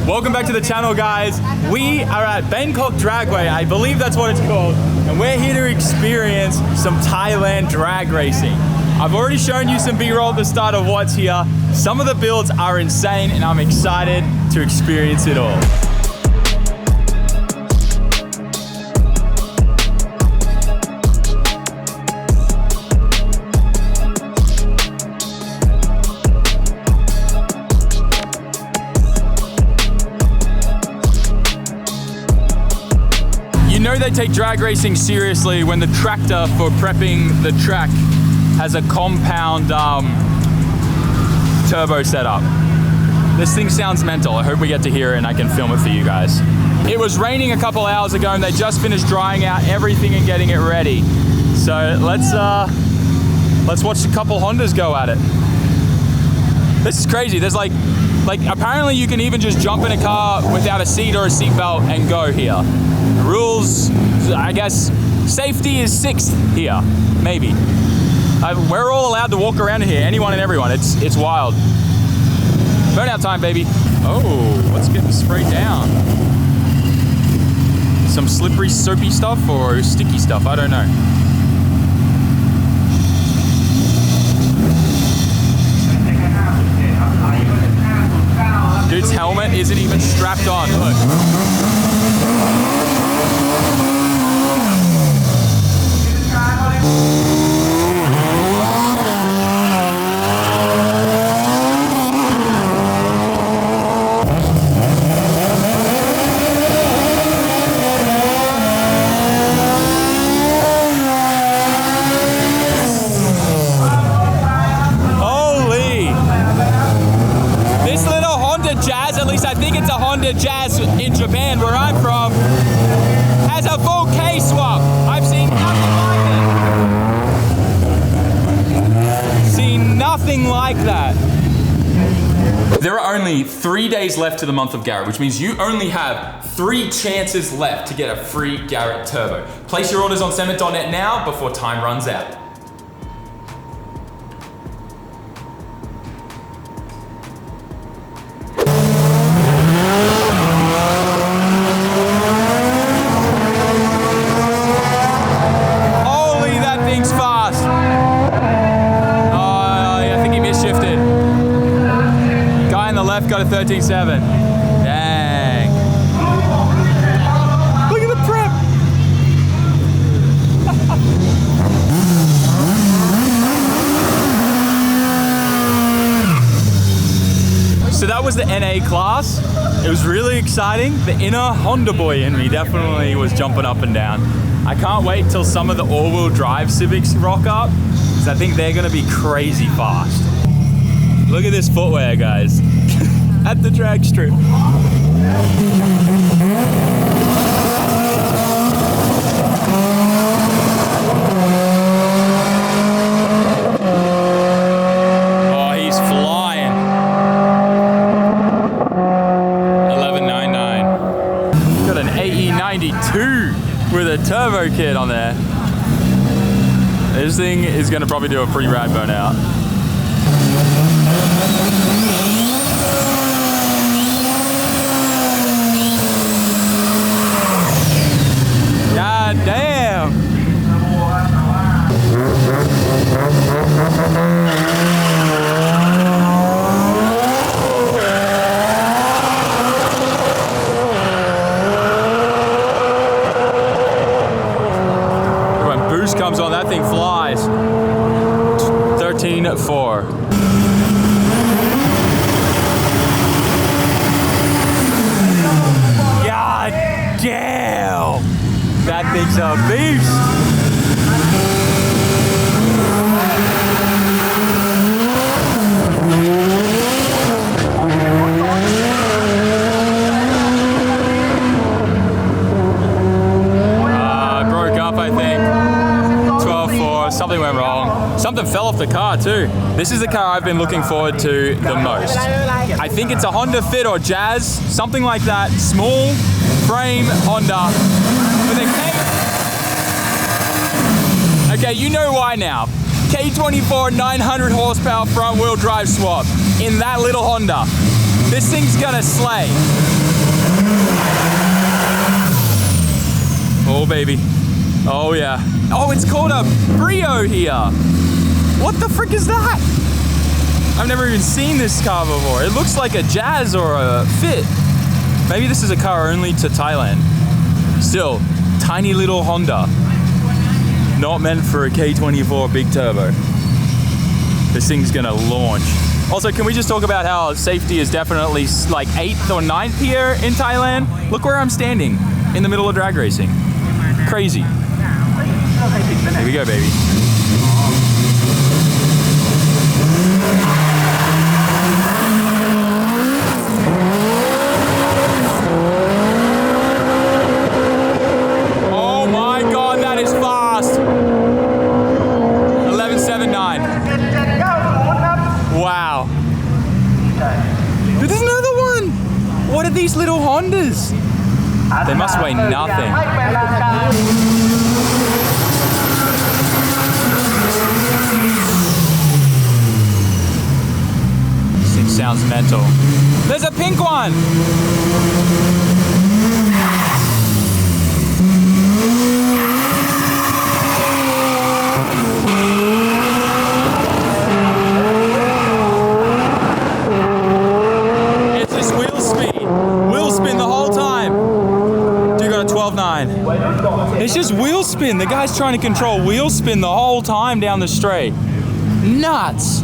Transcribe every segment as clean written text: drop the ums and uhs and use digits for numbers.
Welcome back to the channel, guys. We are at Bangkok Dragway, I believe that's what it's called, and we're here to experience some Thailand drag racing. I've already shown you some B-roll at the start of what's here. Some of the builds are insane, and I'm excited to experience it all. You know they take drag racing seriously when the tractor for prepping the track has a compound turbo setup. This thing sounds mental. I hope we get to hear it and I can film it for you guys. It was raining a couple hours ago and they just finished drying out everything and getting it ready. So let's watch a couple Hondas go at it. This is crazy. There's like apparently you can even just jump in a car without a seat or a seatbelt and go here. Rules, I guess, safety is 6th here, maybe. We're all allowed to walk around here, anyone and everyone. It's wild. Burnout time, baby. Oh, let's get sprayed down. Some slippery, soapy stuff or sticky stuff, I don't know. Dude's helmet isn't even strapped on, look. Jazz in Japan, where I'm from, has a full K-swap. I've seen nothing like that. There are only 3 days left to the month of Garrett, which means you only have 3 chances left to get a free Garrett Turbo. Place your orders on SAMMIT.net now before time runs out. Got a 13.7. Dang. Look at the prep. So that was the NA class. It was really exciting. The inner Honda boy in me definitely was jumping up and down. I can't wait till some of the all-wheel drive Civics rock up, because I think they're gonna be crazy fast. Look at this footwear, guys. At the drag strip. Oh, he's flying. 11.99. Got an AE92 with a turbo kit on there. This thing is gonna probably do a pretty rad burnout. God damn. When boost comes on, that thing flies. 13.4. God damn. That thing's a beast. Broke up, I think. 12.4, something went wrong. Something fell off the car too. This is the car I've been looking forward to the most. I think it's a Honda Fit or Jazz, something like that. Small frame Honda. Okay, you know why now. K24 900 horsepower front wheel drive swap in that little Honda. This thing's gonna slay. Oh, baby. Oh, yeah. Oh, it's called a Brio here. What the frick is that? I've never even seen this car before. It looks like a Jazz or a Fit. Maybe this is a car only to Thailand. Still, tiny little Honda. Not meant for a K24 big turbo. This thing's gonna launch. Also, can we just talk about how safety is definitely like 8th or 9th here in Thailand? Look where I'm standing, in the middle of drag racing. Crazy. Here we go, baby. Oh my God, that is fast. 11.79. Wow. There's another one. What are these little Hondas? They must weigh nothing. This thing sounds mental. There's a pink one. It's just wheel speed. Wheel spin the whole time. Dude got a 12.9. It's just wheel spin. The guy's trying to control wheel spin the whole time down the straight. Nuts.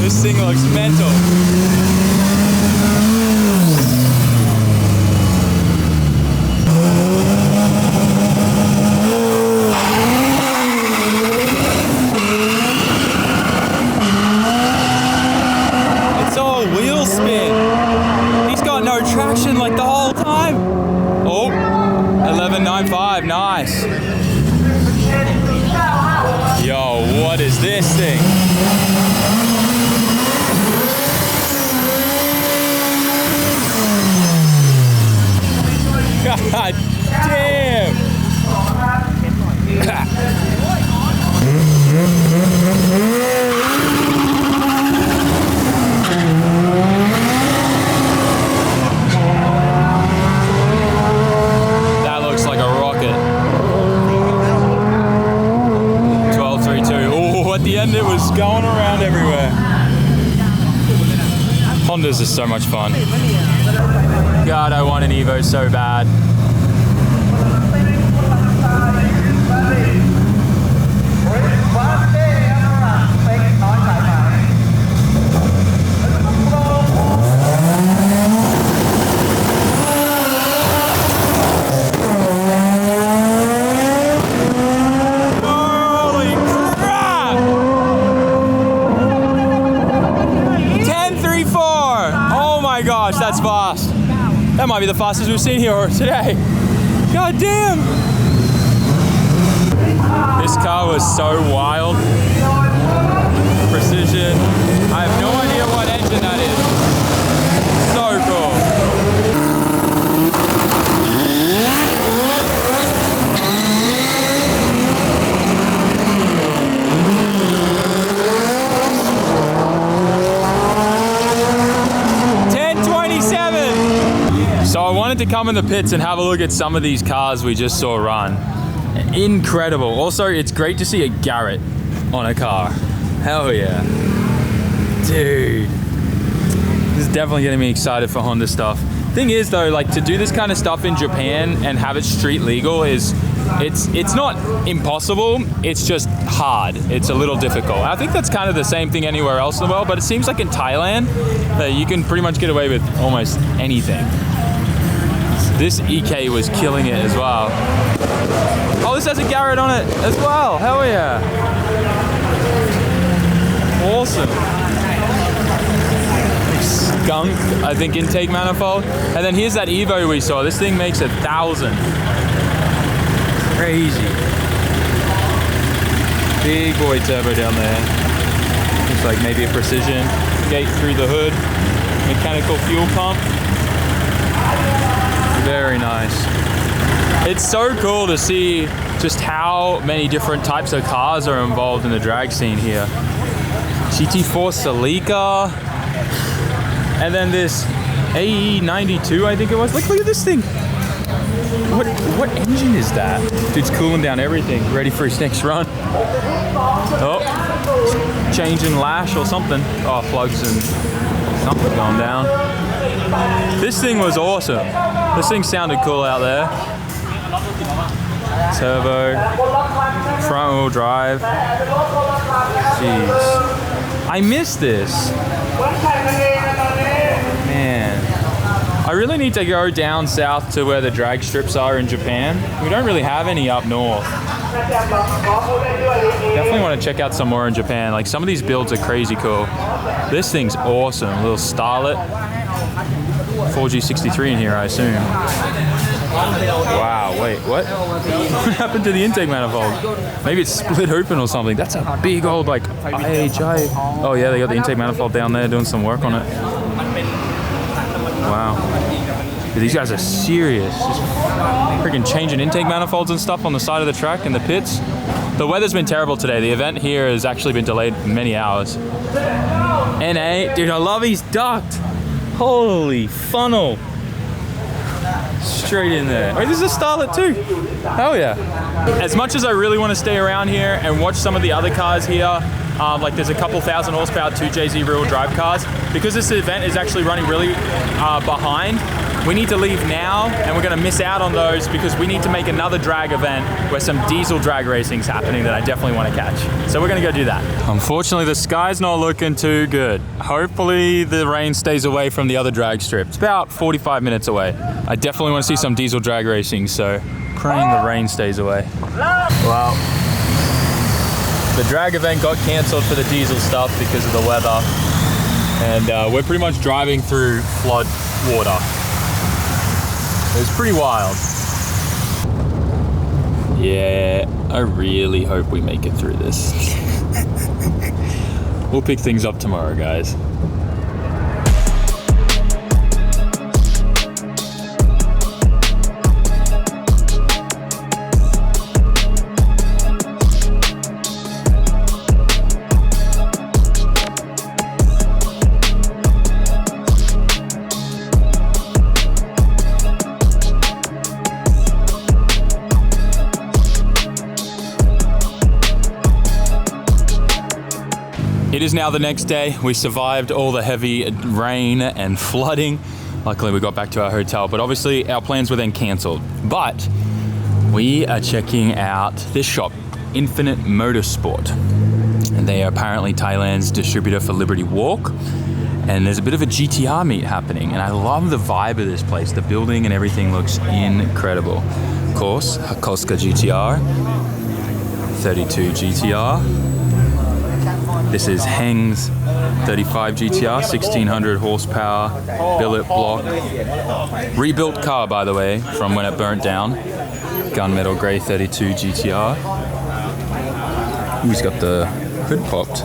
This thing looks mental. It's all wheel spin. He's got no traction like the whole time. Oh, 11.95, nice. Yo, what is this thing? God damn! That looks like a rocket. 12.32. Oh, at the end it was going around everywhere. Hondas are so much fun. God, I want an Evo so bad. Holy crap! 10.34! Oh my gosh, that's fast. That might be the fastest we've seen here today. God damn! This car was so wild. Precision. I have no idea what engine that is. So cool. So I wanted to come in the pits and have a look at some of these cars we just saw run. Incredible. Also, it's great to see a Garrett on a car. Hell yeah. Dude. This is definitely getting me excited for Honda stuff. Thing is though, like to do this kind of stuff in Japan and have it street legal is, it's not impossible, it's just hard. It's a little difficult. I think that's kind of the same thing anywhere else in the world, but it seems like in Thailand, you can pretty much get away with almost anything. This EK was killing it as well. Oh, this has a Garrett on it as well. Hell yeah. Awesome. Skunk, I think, intake manifold. And then here's that Evo we saw. This thing makes 1,000. Crazy. Big boy turbo down there. Looks like maybe a precision gate through the hood. Mechanical fuel pump. Very nice. It's so cool to see just how many different types of cars are involved in the drag scene here. GT4 Celica, and then this AE92, I think it was. Like, look at this thing. What engine is that? Dude's cooling down everything, ready for his next run. Oh, changing lash or something. Oh, plugs and something going down. This thing was awesome. This thing sounded cool out there. Turbo, front wheel drive. Jeez. I missed this. Man. I really need to go down south to where the drag strips are in Japan. We don't really have any up north. Definitely want to check out some more in Japan. Like, some of these builds are crazy cool. This thing's awesome. A little Starlet. 4G63 in here, I assume. Wow, wait, what? What happened to the intake manifold? Maybe it's split open or something. That's a big old, like, IHI. Oh yeah, they got the intake manifold down there doing some work on it. Wow. These guys are serious. Just freaking changing intake manifolds and stuff on the side of the track in the pits. The weather's been terrible today. The event here has actually been delayed many hours. NA, dude, I love his duct. Holy funnel. Straight in there. Wait, this is a Starlet too. Hell yeah. As much as I really want to stay around here and watch some of the other cars here, like there's a couple 1,000 horsepower 2JZ rear-wheel drive cars, because this event is actually running really behind, we need to leave now, and we're going to miss out on those because we need to make another drag event where some diesel drag racing's happening that I definitely want to catch. So we're going to go do that. Unfortunately, the sky's not looking too good. Hopefully the rain stays away from the other drag strip. It's about 45 minutes away. I definitely want to see some diesel drag racing, so praying the rain stays away. Well, the drag event got cancelled for the diesel stuff because of the weather, and we're pretty much driving through flood water. It was pretty wild. Yeah, I really hope we make it through this. We'll pick things up tomorrow, guys. It is now the next day. We survived all the heavy rain and flooding. Luckily, we got back to our hotel, but obviously our plans were then canceled. But we are checking out this shop, Infinite Motorsport. And they are apparently Thailand's distributor for Liberty Walk. And there's a bit of a GTR meet happening. And I love the vibe of this place. The building and everything looks incredible. Of course, Hakoska GTR, 32 GTR. This is Heng's 35 GTR, 1600 horsepower, billet block. Rebuilt car, by the way, from when it burnt down. Gunmetal grey 32 GTR. Ooh, he's got the hood popped.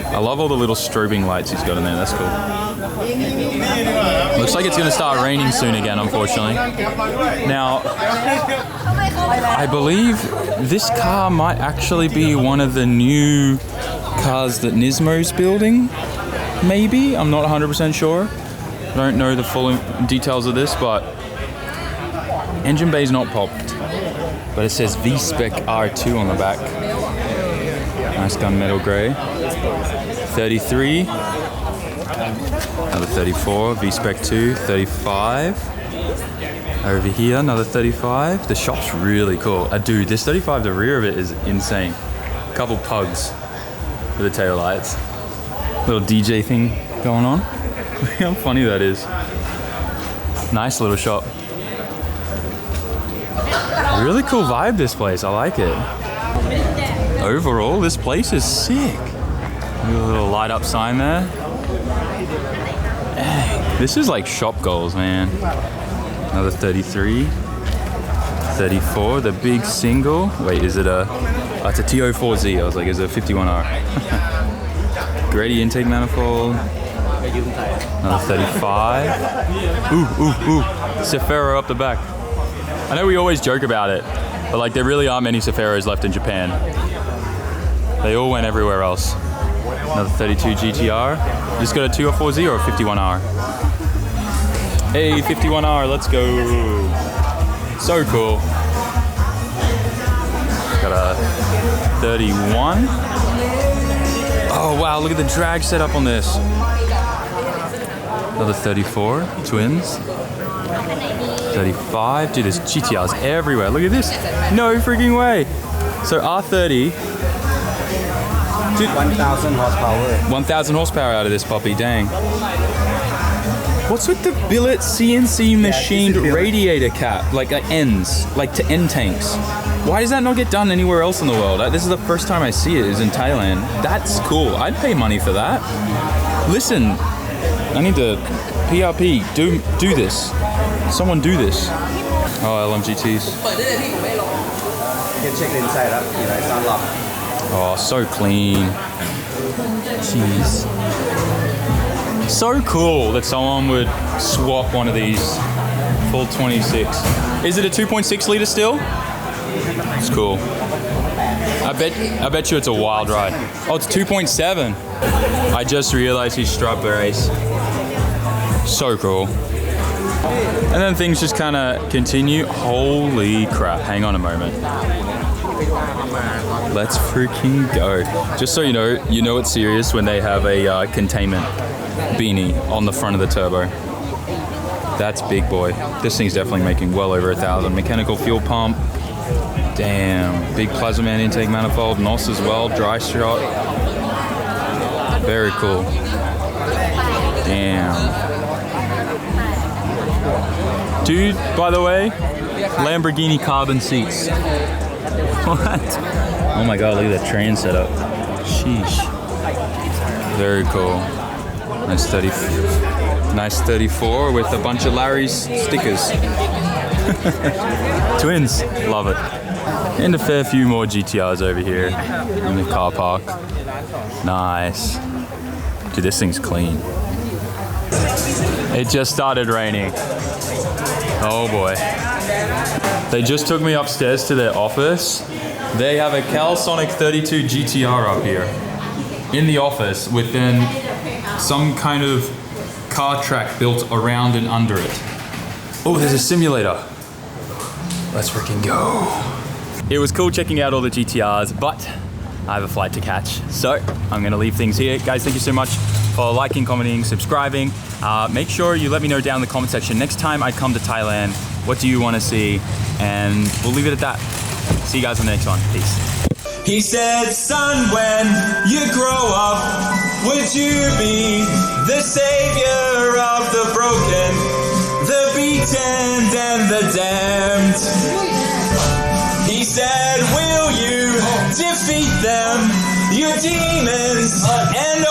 I love all the little strobing lights he's got in there, that's cool. Looks like it's gonna start raining soon again, unfortunately. Now, I believe this car might actually be one of the new cars that Nismo's building, maybe? I'm not 100% sure. I don't know the full details of this, but engine bay's not popped. But it says V-Spec R2 on the back. Nice gunmetal grey. 33. Another 34, V-Spec 2, 35. Over here, another 35. The shop's really cool. Dude, this 35, the rear of it is insane. Couple pugs with the tail lights. Little DJ thing going on. Look how funny that is. Nice little shop. Really cool vibe, this place. I like it. Overall, this place is sick. A little light up sign there. Dang, this is like shop goals, man. Another 33. 34, the big single. Wait, is it a... Oh, it's a TO4Z. I was like, is it a 51R? Grady intake manifold. Another 35. Ooh. Cefero up the back. I know we always joke about it, but like there really aren't many Ceferos left in Japan. They all went everywhere else. Another 32 GTR. Just got a 2040 or a 51R. Hey, 51R, let's go. So cool. Got a 31. Oh wow, look at the drag setup on this. Another 34, twins. 35, dude, there's GTRs everywhere. Look at this. No freaking way. So R30. Dude, 1,000 horsepower. 1,000 horsepower out of this puppy, dang. What's with the billet CNC machined radiator cap, like ends, like to end tanks? Why does that not get done anywhere else in the world? This is the first time I see it, is in Thailand. That's cool, I'd pay money for that. Listen, I need to PRP, do this. Someone do this. Oh, LMGTs. You can check the inside up, it's unlocked. Oh, so clean. Jeez. So cool that someone would swap one of these full 26. Is it a 2.6 liter still? It's cool. I bet you it's a wild ride. Oh, it's 2.7. I just realized he's strut berates. So cool. And then things just kind of continue. Holy crap, hang on a moment. Let's freaking go. Just so you know it's serious when they have a containment beanie on the front of the turbo. That's big boy. This thing's definitely making well over 1,000. Mechanical fuel pump. Damn. Big plasma man intake manifold. NOS as well. Dry shot. Very cool. Damn. Dude, by the way, Lamborghini carbon seats. What? Oh my god, look at that train setup. Sheesh. Very cool. Nice 34 with a bunch of Larry's stickers. Twins, love it. And a fair few more GTRs over here in the car park. Nice. Dude, this thing's clean. It just started raining. Oh boy. They just took me upstairs to their office. They have a Calsonic 32 GTR up here in the office with then some kind of car track built around and under it. Oh, there's a simulator. Let's freaking go. It was cool checking out all the GTRs, but I have a flight to catch. So I'm gonna leave things here. Guys, thank you so much for liking, commenting, subscribing. Make sure you let me know down in the comment section next time I come to Thailand, what do you wanna see? And we'll leave it at that. See you guys on the next one. Peace. He said, son, when you grow up, would you be the savior of the broken, the beaten and the damned? He said, will you defeat them, your demons and